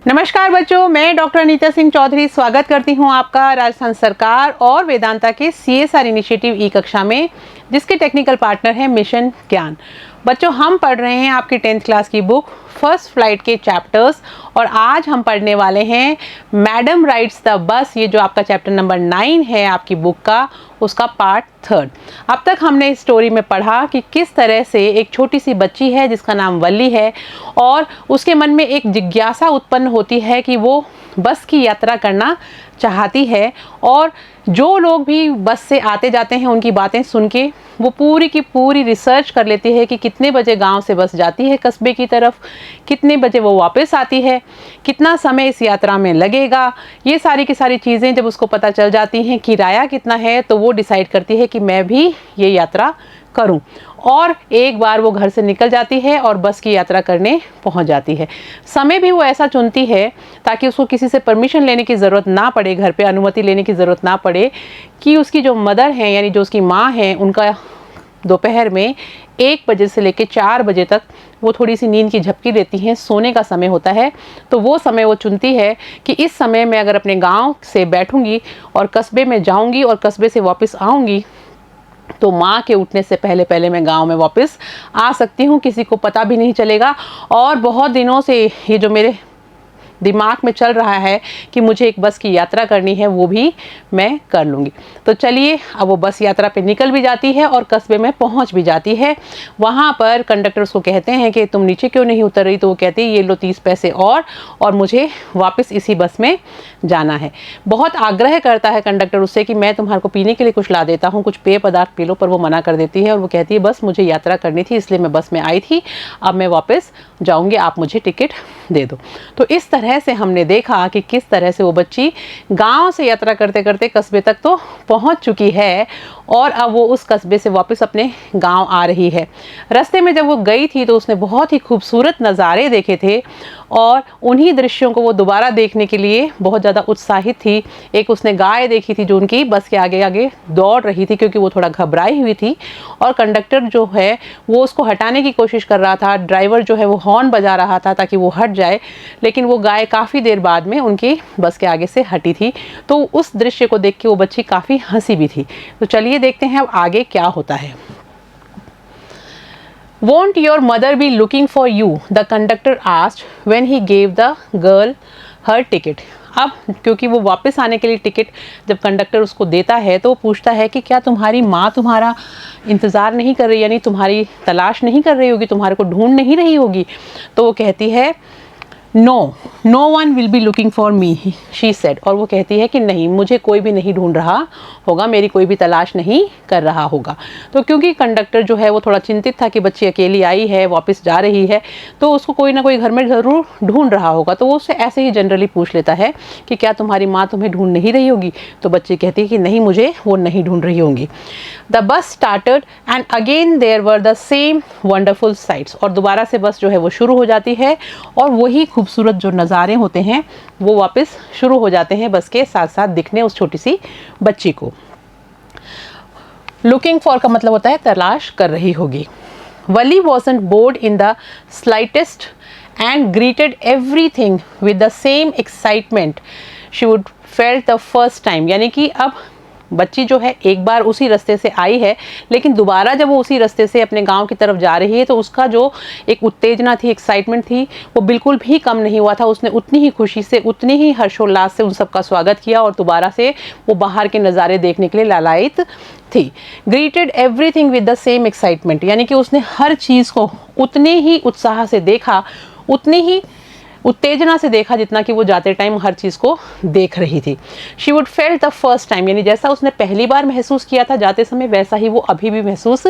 नमस्कार बच्चों, मैं डॉक्टर अनीता सिंह चौधरी स्वागत करती हूं आपका राजस्थान सरकार और वेदांता के CSR इनिशिएटिव ई कक्षा में, जिसके टेक्निकल पार्टनर हैं मिशन ज्ञान। बच्चों, हम पढ़ रहे हैं आपकी 10th क्लास की बुक फर्स्ट फ्लाइट के चैप्टर्स और आज हम पढ़ने वाले हैं मैडम राइड्स द बस। ये जो आपका चैप्टर नंबर 9 है आपकी बुक का, उसका पार्ट 3। अब तक हमने इस स्टोरी में पढ़ा कि किस तरह से एक छोटी सी बच्ची है जिसका नाम वल्ली है और उसके मन में एक जिज्ञासा उत्पन्न होती है कि वो बस की यात्रा करना चाहती है और जो लोग भी बस से आते जाते हैं उनकी बातें सुन के वो पूरी की पूरी रिसर्च कर लेती है कि कितने बजे गांव से बस जाती है कस्बे की तरफ, कितने बजे वो वापस आती है, कितना समय इस यात्रा में लगेगा। ये सारी की सारी चीज़ें जब उसको पता चल जाती हैं, किराया कितना है, तो वो डिसाइड करती है कि मैं भी ये यात्रा करूं। और एक बार वो घर से निकल जाती है और बस की यात्रा करने पहुंच जाती है। समय भी वो ऐसा चुनती है ताकि उसको किसी से परमिशन लेने की ज़रूरत ना पड़े, घर पे अनुमति लेने की ज़रूरत ना पड़े कि उसकी जो मदर हैं यानी जो उसकी माँ हैं, उनका दोपहर में 1 बजे से लेकर 4 बजे तक वो थोड़ी सी नींद की झपकी लेती हैं, सोने का समय होता है। तो वो समय वो चुनती है कि इस समय मैं अगर अपने गांव से बैठूंगी और कस्बे में जाऊंगी और कस्बे से वापस आऊंगी तो माँ के उठने से पहले पहले मैं गांव में वापस आ सकती हूँ, किसी को पता भी नहीं चलेगा। और बहुत दिनों से ये जो मेरे दिमाग में चल रहा है कि मुझे एक बस की यात्रा करनी है, वो भी मैं कर लूँगी। तो चलिए, अब वो बस यात्रा पे निकल भी जाती है और कस्बे में पहुंच भी जाती है। वहाँ पर कंडक्टर उसको कहते हैं कि तुम नीचे क्यों नहीं उतर रही, तो वो कहती है ये लो 30 पैसे और मुझे वापस इसी बस में जाना है। बहुत आग्रह करता है कंडक्टर उससे कि मैं तुम्हारे को पीने के लिए कुछ ला देता हूँ, कुछ पेय पदार्थ पी लो, पर वो मना कर देती है और वो कहती है बस मुझे यात्रा करनी थी इसलिए मैं बस में आई थी, अब मैं वापस जाऊँगी, आप मुझे टिकट दे दो। तो इस तरह से हमने देखा कि किस तरह से वो बच्ची गांव से यात्रा करते करते कस्बे तक तो पहुंच चुकी है और अब वो उस कस्बे से वापस अपने गांव आ रही है। रास्ते में जब वो गई थी तो उसने बहुत ही खूबसूरत नज़ारे देखे थे और उन्हीं दृश्यों को वो दोबारा देखने के लिए बहुत ज़्यादा उत्साहित थी। एक उसने गाय देखी थी जो उनकी बस के आगे आगे दौड़ रही थी क्योंकि वो थोड़ा घबराई हुई थी और कंडक्टर जो है वो उसको हटाने की कोशिश कर रहा था। ड्राइवर जो है वो हॉर्न बजा रहा था ताकि वो हट जाए, लेकिन वो गाय काफ़ी देर बाद में उनकी बस के आगे से हटी थी। तो उस दृश्य को देख के वो बच्ची काफ़ी हंसी भी थी। तो चलिए देखते हैं अब आगे क्या होता है। Won't your mother be looking for you? The conductor asked when he gave the girl her ticket. अब क्योंकि वो वापस आने के लिए टिकट जब कंडक्टर उसको देता है तो वो पूछता है कि क्या तुम्हारी माँ तुम्हारा इंतज़ार नहीं कर रही, यानी तुम्हारी तलाश नहीं कर रही होगी, तुम्हारे को ढूंढ नहीं रही होगी। तो वो कहती है no one will be looking for me, she said. और वो कहती है कि नहीं, मुझे कोई भी नहीं ढूंढ रहा होगा, मेरी कोई भी तलाश नहीं कर रहा होगा। तो क्योंकि कंडक्टर जो है वो थोड़ा चिंतित था कि बच्ची अकेली आई है, वापस जा रही है, तो उसको कोई ना कोई घर में ज़रूर ढूंढ रहा होगा। तो वो उससे ऐसे ही जनरली पूछ लेता है कि क्या तुम्हारी माँ तुम्हें ढूंढ नहीं रही होगी। तो बच्ची कहती है कि नहीं, मुझे वो नहीं ढूंढ रही होंगी। The bus started and again there were the same wonderful sights. और दोबारा से बस जो है वो शुरू हो जाती है और वही खूबसूरत जो नज़ारे होते हैं वो वापस शुरू हो जाते हैं बस के साथ साथ दिखने उस छोटी सी बच्ची को। लुकिंग फॉर का मतलब होता है तलाश कर रही होगी। Wally wasn't bored in the slightest and greeted everything with the same excitement she would felt the first time. यानी कि अब बच्ची जो है एक बार उसी रास्ते से आई है, लेकिन दोबारा जब वो उसी रास्ते से अपने गांव की तरफ जा रही है तो उसका जो एक उत्तेजना थी, एक्साइटमेंट थी, वो बिल्कुल भी कम नहीं हुआ था। उसने उतनी ही खुशी से, उतनी ही हर्षोल्लास से उन सबका स्वागत किया और दोबारा से वो बाहर के नज़ारे देखने के लिए लालायित थी। Greeted everything with the same excitement, यानी कि उसने हर चीज़ को उतने ही उत्साह से देखा, उतनी ही उत्तेजना से देखा जितना कि वो जाते टाइम हर चीज़ को देख रही थी। She would felt the first time, यानी जैसा उसने पहली बार महसूस किया था जाते समय, वैसा ही वो अभी भी महसूस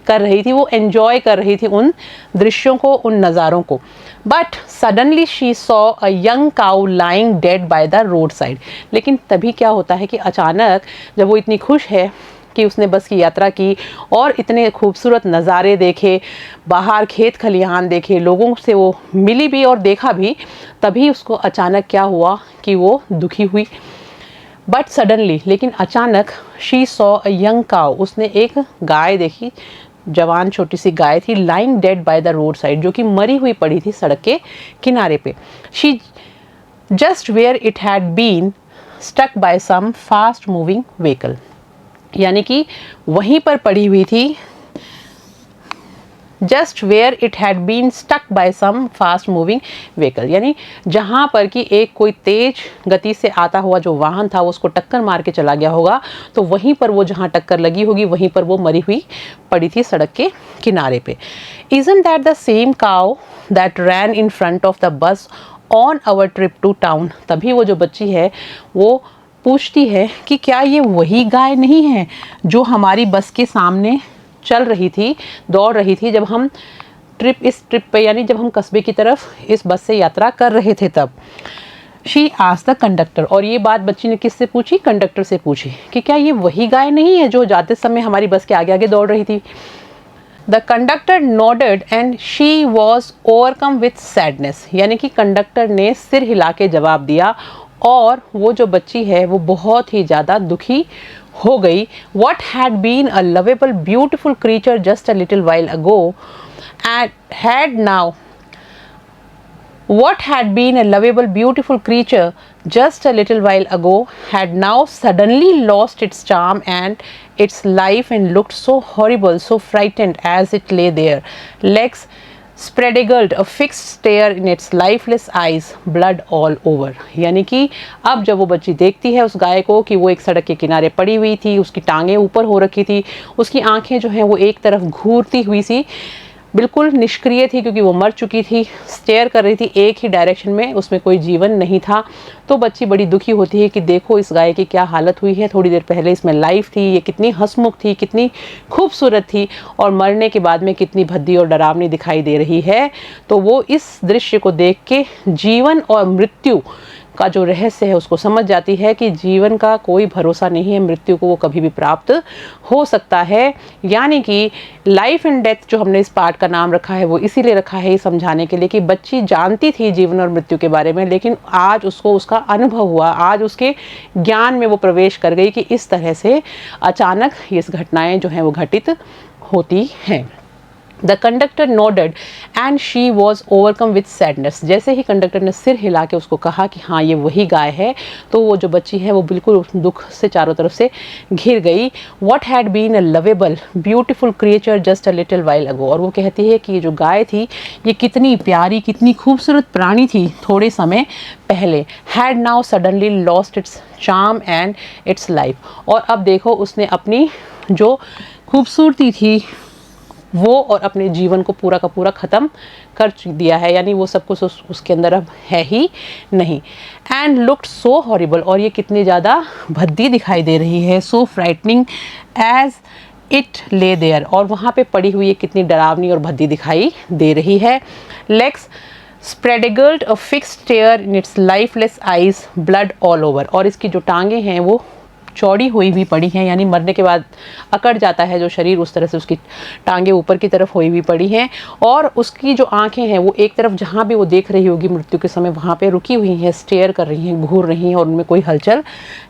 कर रही थी। वो एंजॉय कर रही थी उन दृश्यों को, उन नज़ारों को। But suddenly she saw a young cow lying dead by the road side. लेकिन तभी क्या होता है कि अचानक जब वो इतनी खुश है कि उसने बस की यात्रा की और इतने खूबसूरत नज़ारे देखे, बाहर खेत खलिहान देखे, लोगों से वो मिली भी और देखा भी, तभी उसको अचानक क्या हुआ कि वो दुखी हुई। बट सडनली, लेकिन अचानक, she saw a young cow, उसने एक गाय देखी, जवान छोटी सी गाय थी, lying dead by the road side, जो कि मरी हुई पड़ी थी सड़क के किनारे पे। She just where it had been stuck by some fast moving vehicle, यानी कि वहीं पर पड़ी हुई थी, just where it had been stuck by some fast moving vehicle, यानी जहाँ पर कि एक कोई तेज गति से आता हुआ जो वाहन था वो उसको टक्कर मार के चला गया होगा, तो वहीं पर वो जहाँ टक्कर लगी होगी वहीं पर वो मरी हुई पड़ी थी सड़क के किनारे पे। Isn't that the same cow that ran in front of the bus on our trip to town? तभी वो जो बच्ची है वो पूछती है कि क्या ये वही गाय नहीं है जो हमारी बस के सामने चल रही थी, दौड़ रही थी जब हम इस ट्रिप पे, यानी जब हम कस्बे की तरफ इस बस से यात्रा कर रहे थे तब। शी आस्क्ड द कंडक्टर, और ये बात बच्ची ने किससे पूछी? कंडक्टर से पूछी कि क्या ये वही गाय नहीं है जो जाते समय हमारी बस के आगे आगे दौड़ रही थी। The conductor nodded and she was overcome with sadness, यानी कि कंडक्टर ने सिर हिला के जवाब दिया और वो जो बच्ची है वो बहुत ही ज़्यादा दुखी हो गई। What had been a lovable, beautiful creature just a little while ago, and had now, what had been a lovable, beautiful creature just a little while ago, had now suddenly lost its charm and its life and looked so horrible, so frightened as it lay there, legs spread-eagled, a fixed stare in its lifeless eyes, blood all over। यानी कि अब जब वो बच्ची देखती है उस गाय को कि वो एक सड़क के किनारे पड़ी हुई थी, उसकी टांगें ऊपर हो रखी थी, उसकी आंखें जो हैं वो एक तरफ घूरती हुई सी, बिल्कुल निष्क्रिय थी क्योंकि वो मर चुकी थी, स्टेयर कर रही थी एक ही डायरेक्शन में, उसमें कोई जीवन नहीं था। तो बच्ची बड़ी दुखी होती है कि देखो इस गाय की क्या हालत हुई है, थोड़ी देर पहले इसमें लाइफ थी, ये कितनी हंसमुख थी, कितनी खूबसूरत थी, और मरने के बाद में कितनी भद्दी और डरावनी दिखाई दे रही है। तो वो इस दृश्य को देख के जीवन और मृत्यु का जो रहस्य है उसको समझ जाती है कि जीवन का कोई भरोसा नहीं है, मृत्यु को वो कभी भी प्राप्त हो सकता है। यानी कि लाइफ एंड डेथ जो हमने इस पार्ट का नाम रखा है वो इसीलिए रखा है, ये समझाने के लिए कि बच्ची जानती थी जीवन और मृत्यु के बारे में, लेकिन आज उसको उसका अनुभव हुआ, आज उसके ज्ञान में वो प्रवेश कर गई कि इस तरह से अचानक ये घटनाएं जो हैं वो घटित होती हैं। The conductor nodded and she was overcome with sadness, जैसे ही कंडक्टर ने सिर हिला के उसको कहा कि हाँ ये वही गाय है, तो वो जो बच्ची है वो बिल्कुल दुख से चारों तरफ से घिर गई। What had been a lovable beautiful creature just a little while ago, और वो कहती है कि ये जो गाय थी ये कितनी प्यारी, कितनी खूबसूरत प्राणी थी थोड़े समय पहले, had now suddenly lost its charm and it's life, और अब देखो उसने अपनी जो खूबसूरती थी वो और अपने जीवन को पूरा का पूरा ख़त्म कर दिया है, यानी वो सब कुछ उसके अंदर अब है ही नहीं। एंड लुक्ड सो हॉरिबल, और ये कितनी ज़्यादा भद्दी दिखाई दे रही है, so frightening as it lay there, और वहाँ पे पड़ी हुई ये कितनी डरावनी और भद्दी दिखाई दे रही है। Legs spread-eagled, a fixed stare in its lifeless eyes, blood all over, और इसकी जो टांगे हैं वो चौड़ी हुई पड़ी हैं, यानी मरने के बाद अकड़ जाता है जो शरीर उस तरह से उसकी टांगे ऊपर की तरफ हुई पड़ी हैं, और उसकी जो आंखें हैं वो एक तरफ जहाँ भी वो देख रही होगी मृत्यु के समय वहाँ पे रुकी हुई हैं, स्टेयर कर रही हैं, घूर रही हैं, और उनमें कोई हलचल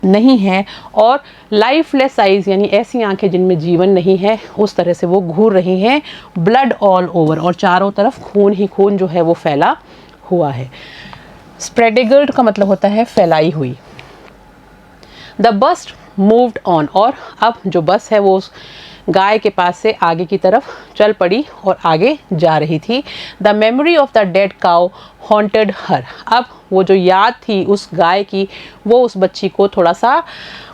नहीं है। और लाइफलेस आइज, यानी ऐसी आंखें जिनमें जीवन नहीं है, उस तरह से वो घूर रही हैं। ब्लड ऑल ओवर, और चारों तरफ खून ही खून जो है वो फैला हुआ है। स्प्रेड-एगल्ड का मतलब होता है फैलाई हुई। द बस मूव्ड ऑन, और अब जो बस है वो उस गाय के पास से आगे की तरफ चल पड़ी और आगे जा रही थी। The memory of the dead cow haunted her, अब वो जो याद थी उस गाय की वो उस बच्ची को थोड़ा सा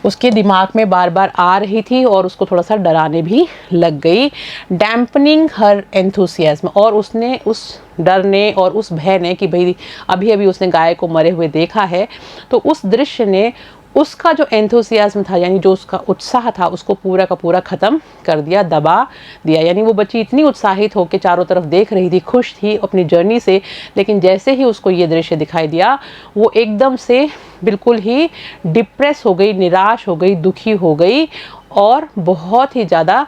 उसके दिमाग में बार बार आ रही थी और उसको थोड़ा सा डराने भी लग गई। डैम्पनिंग हर एंथुसियाज्म, और उसने उस डर ने और उस भय ने कि भाई अभी अभी उसने गाय को मरे हुए देखा है, तो उस दृश्य ने उसका जो एंथुसियाज्म था, यानी जो उसका उत्साह था, उसको पूरा का पूरा ख़त्म कर दिया, दबा दिया। यानी वो बच्ची इतनी उत्साहित होकर चारों तरफ देख रही थी, खुश थी अपनी जर्नी से, लेकिन जैसे ही उसको ये दृश्य दिखाई दिया वो एकदम से बिल्कुल ही डिप्रेस हो गई, निराश हो गई, दुखी हो गई, और बहुत ही ज़्यादा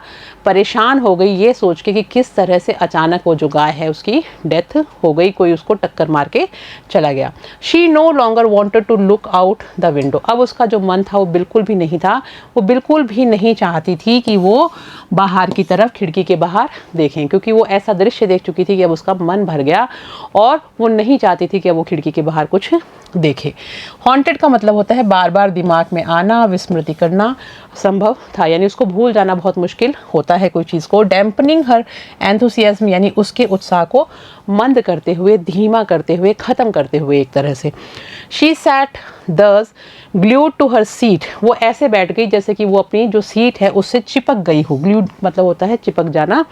परेशान हो गई ये सोच के कि किस तरह से अचानक वो जो गाय है उसकी डेथ हो गई, कोई उसको टक्कर मार के चला गया। She no longer wanted to look out the window. अब उसका जो मन था वो बिल्कुल भी नहीं था, वो बिल्कुल भी नहीं चाहती थी कि वो बाहर की तरफ खिड़की के बाहर देखें, क्योंकि वो ऐसा दृश्य देख चुकी थी कि अब उसका मन भर गया और वो नहीं चाहती थी कि अब वो खिड़की के बाहर कुछ देखे। हॉन्टेड का मतलब होता है बार बार दिमाग में आना, विस्मृति करना संभव था, यानी उसको भूल जाना बहुत मुश्किल होता है कोई चीज़ को। डैम्पनिंग हर एंथुसियाज्म, यानी उसके उत्साह को मंद करते हुए, धीमा करते हुए, ख़त्म करते हुए एक तरह से। शी सैट दस ग्लूड टू हर सीट। वो ऐसे बैठ गई जैसे कि वो अपनी जो सीट है उससे चिपक गई हो। ग्लूड मतलब होता है चिपक जाना।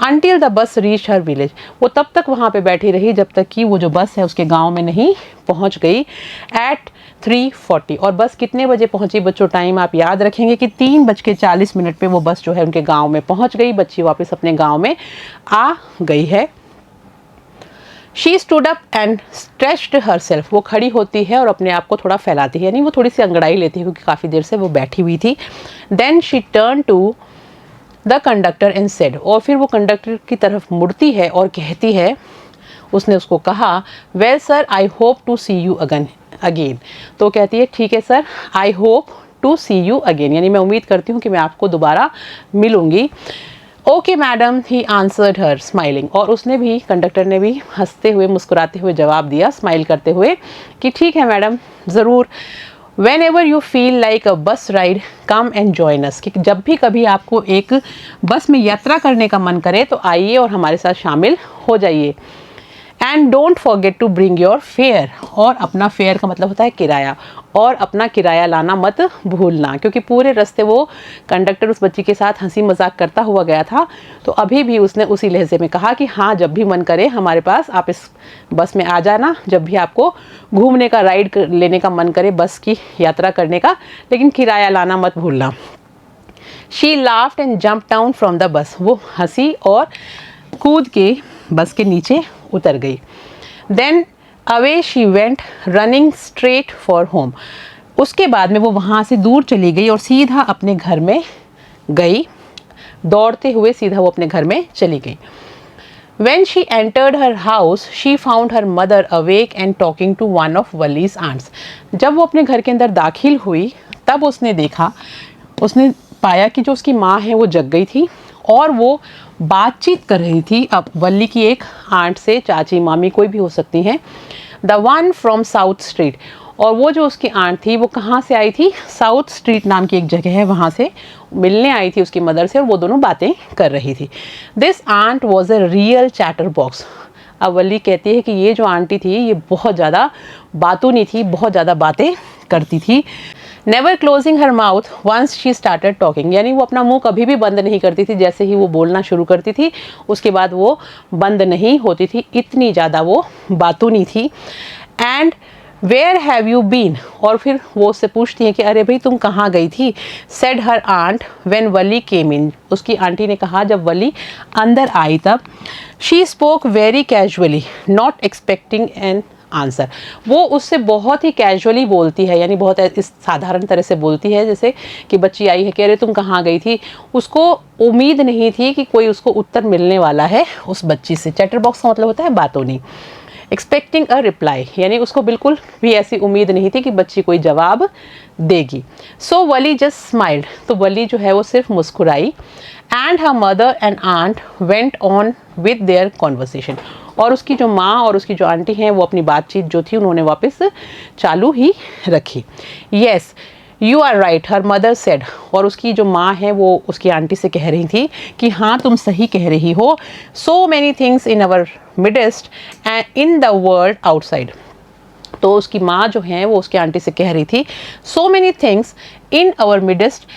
Until the bus reached her village, वो तब तक वहाँ पे बैठी रही जब तक कि वो जो बस है उसके गांव में नहीं पहुँच गई। At 3:40, और बस कितने बजे पहुँची बच्चों? टाइम आप याद रखेंगे कि 3:40 पे वो बस जो है उनके गांव में पहुँच गई। बच्ची वापस अपने गांव में आ गई है। She stood up and stretched herself, वो खड़ी होती है और अपने आप को थोड़ा फैलाती है, यानी वो थोड़ी सी अंगड़ाई लेती है क्योंकि काफ़ी देर से वो बैठी हुई थी। Then she turned to the conductor and said, और फिर वो कंडक्टर की तरफ मुड़ती है और कहती है, उसने उसको कहा, well sir I hope to see you again. तो कहती है, ठीक है sir, I hope to see you again, यानी मैं उम्मीद करती हूँ कि मैं आपको दोबारा मिलूंगी। Okay madam, he answered her smiling, और उसने भी, कंडक्टर ने भी हंसते हुए मुस्कुराते हुए जवाब दिया, स्माइल करते हुए कि ठीक है मैडम, ज़रूर। Whenever you feel like a bus ride, come and join us, कि जब भी कभी आपको एक बस में यात्रा करने का मन करे तो आइए और हमारे साथ शामिल हो जाइए। And don't forget to bring your fare, और अपना फेयर का मतलब होता है किराया, और अपना किराया लाना मत भूलना, क्योंकि पूरे रास्ते वो कंडक्टर उस बच्ची के साथ हंसी मजाक करता हुआ गया था। तो अभी भी उसने उसी लहजे में कहा कि हाँ, जब भी मन करे हमारे पास आप इस बस में आ जाना, जब भी आपको घूमने का, राइड लेने का मन करे, बस की यात्रा करने का, लेकिन किराया लाना मत भूलना। She laughed and jump down from the bus, वो हंसी और कूद के बस के नीचे उतर गई। Then away she went running straight for home, उसके बाद में वो वहाँ से दूर चली गई और सीधा अपने घर में गई, दौड़ते हुए सीधा वो अपने घर में चली गई। When she entered her house, she found her mother awake and talking to one of Wally's aunts. जब वो अपने घर के अंदर दाखिल हुई तब उसने पाया कि जो उसकी माँ है वो जग गई थी और वो बातचीत कर रही थी अब वल्ली की एक आंट से, चाची, मामी, कोई भी हो सकती हैं। The one from south street, और वो जो उसकी आंट थी वो कहाँ से आई थी? साउथ स्ट्रीट नाम की एक जगह है, वहाँ से मिलने आई थी उसकी मदर से और वो दोनों बातें कर रही थी। This aunt was a real chatter box. अब वल्ली कहती है कि ये जो आंटी थी ये बहुत ज़्यादा बातूनी थी, बहुत ज़्यादा बातें करती थी। Never closing her mouth once she started talking, यानी वो अपना मुंह कभी भी बंद नहीं करती थी, जैसे ही वो बोलना शुरू करती थी उसके बाद वो बंद नहीं होती थी, इतनी ज़्यादा वो बातूनी थी। And where have you been, और फिर वो उससे पूछती है कि अरे भाई तुम कहाँ गई थी? सेड हर आंट व्हेन वली केम इन, उसकी आंटी ने कहा जब वली अंदर आई तब। She spoke very casually not expecting an answer, वो उससे बहुत ही कैजुअली बोलती है, यानी बहुत इस साधारण तरह से बोलती है जैसे कि बच्ची आई है कि अरे तुम कहाँ गई थी। उसको उम्मीद नहीं थी कि कोई उसको उत्तर मिलने वाला है उस बच्ची से। चैटर बॉक्स का मतलब होता है बातोनी। एक्सपेक्टिंग अ रिप्लाई, यानी उसको बिल्कुल भी ऐसी उम्मीद नहीं थी कि बच्ची कोई जवाब देगी। सो वली जस्ट स्माइल्ड, तो वली जो है वो सिर्फ मुस्कुराई। And her mother and aunt went on with their conversation, और उसकी जो माँ और उसकी जो आंटी हैं वो अपनी बातचीत जो थी उन्होंने वापस चालू ही रखी। Yes you are right her mother said, और उसकी जो माँ है वो उसकी आंटी से कह रही थी कि हाँ तुम सही कह रही हो। सो many things in our midst and in the world outside, तो उसकी माँ जो है वो उसकी आंटी से कह रही थी so many things in our midst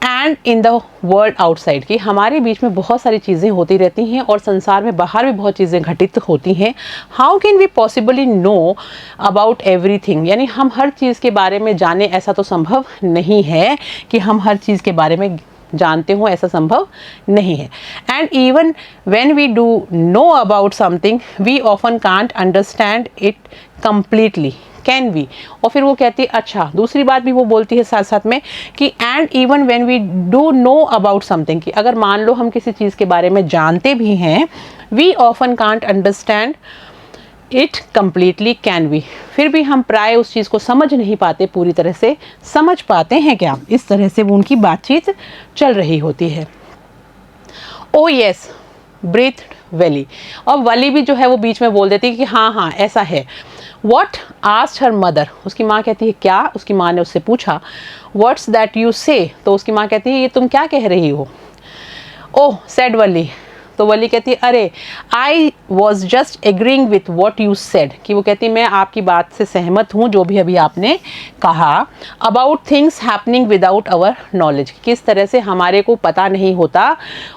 and in the world outside, की हमारे बीच में बहुत सारी चीज़ें होती रहती हैं और संसार में बाहर भी बहुत चीज़ें घटित होती हैं। How can we possibly know about everything, यानी हम हर चीज़ के बारे में जाने, ऐसा तो संभव नहीं है कि हम हर चीज़ के बारे में जानते हो, ऐसा संभव नहीं है। And even when we do know about something we often can't understand it completely, can we. और फिर वो कहती है अच्छा, दूसरी बात भी वो बोलती है साथ साथ में कि and even when we do know about something, कि अगर मान लो हम किसी चीज़ के बारे में जानते भी हैं, we often can't understand it completely can we, फिर भी हम प्राय उस चीज़ को समझ नहीं पाते, पूरी तरह से समझ पाते हैं क्या। इस तरह से वो उनकी बातचीत चल रही होती है। ओ यस ब्रीथ वली, और वली भी जो है वो बीच में बोल देती है कि हाँ हाँ ऐसा है। वॉट आस्क्ड हर मदर, उसकी माँ कहती है क्या, उसकी माँ ने उससे पूछा। व्हाट्स दैट यू से, तो उसकी माँ कहती है ये तुम क्या कह रही हो। ओह सेड वली, तो वली कहती है अरे I was just agreeing with what you said, कि वो कहती मैं आपकी बात से सहमत हूँ जो भी अभी आपने कहा। About things happening without our knowledge, किस तरह से हमारे को पता नहीं होता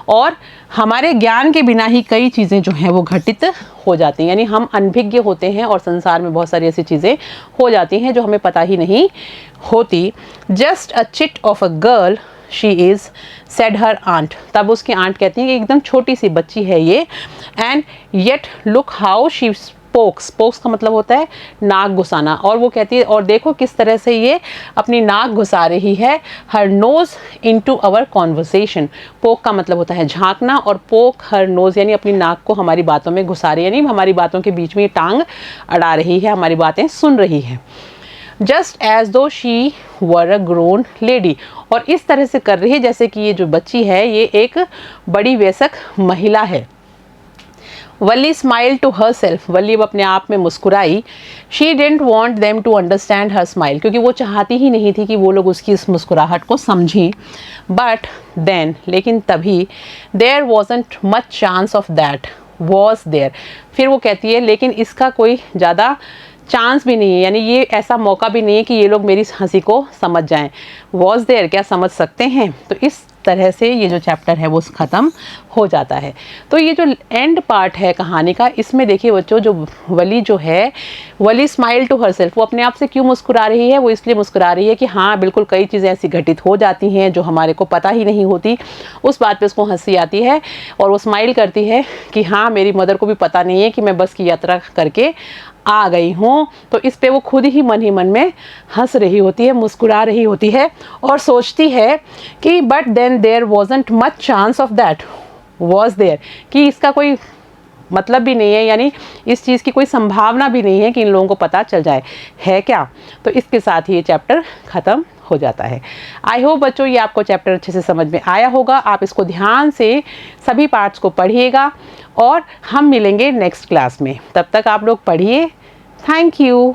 और हमारे ज्ञान के बिना ही कई चीज़ें जो हैं वो घटित हो जाती हैं, यानी हम अनभिज्ञ होते हैं और संसार में बहुत सारी ऐसी चीज़ें हो जाती हैं जो हमें पता ही नहीं होती। Just a chit of a girl she is said her aunt, तब उसकी आंट कहती है कि एकदम छोटी सी बच्ची है ये। And yet look how she spokes, spokes का मतलब होता है नाक घुसाना, और वो कहती है और देखो किस तरह से ये अपनी नाक घुसा रही है। Her nose into our conversation, poke का मतलब होता है झांकना, और पोक हर नोज यानी अपनी नाक को हमारी बातों में घुसा रही है, यानी हमारी बातों के बीच में टांग अड़ा रही है, हमारी बातें सुन रही है। जस्ट एज दो she were a grown lady, और इस तरह से कर रही है जैसे कि ये जो बच्ची है ये एक बड़ी वयस्क महिला है। Wally smile to herself, Wally अब अपने आप में मुस्कुराई। She didn't want them to understand her smile, क्योंकि वो चाहती ही नहीं थी कि वो लोग उसकी इस मुस्कुराहट को समझें। बट देन, लेकिन तभी, there wasn't much chance of that was there, फिर वो कहती है लेकिन इसका कोई ज़्यादा चांस भी नहीं है, यानी ये ऐसा मौका भी नहीं है कि ये लोग मेरी हंसी को समझ जाएं। वॉज देयर, क्या समझ सकते हैं। तो इस तरह से ये जो चैप्टर है वो ख़त्म हो जाता है। तो ये जो एंड पार्ट है कहानी का, इसमें देखिए बच्चों, जो वली जो है, वली स्माइल टू हरसेल्फ, वो अपने आप से क्यों मुस्कुरा रही है, वो इसलिए मुस्कुरा रही है कि हाँ बिल्कुल कई चीज़ें ऐसी घटित हो जाती हैं जो हमारे को पता ही नहीं होती, उस बात पे उसको हंसी आती है और वो स्माइल करती है कि हाँ मेरी मदर को भी पता नहीं है कि मैं बस की यात्रा करके आ गई हूँ। तो इस पे वो खुद ही मन में हंस रही होती है, मुस्कुरा रही होती है और सोचती है कि but then there wasn't much chance of that was there, कि इसका कोई मतलब भी नहीं है, यानी इस चीज़ की कोई संभावना भी नहीं है कि इन लोगों को पता चल जाए, है क्या। तो इसके साथ ही ये चैप्टर ख़त्म हो जाता है। आई होप बच्चों ये आपको चैप्टर अच्छे से समझ में आया होगा। आप इसको ध्यान से सभी पार्ट्स को पढ़िएगा और हम मिलेंगे नेक्स्ट क्लास में। तब तक आप लोग पढ़िए। Thank you.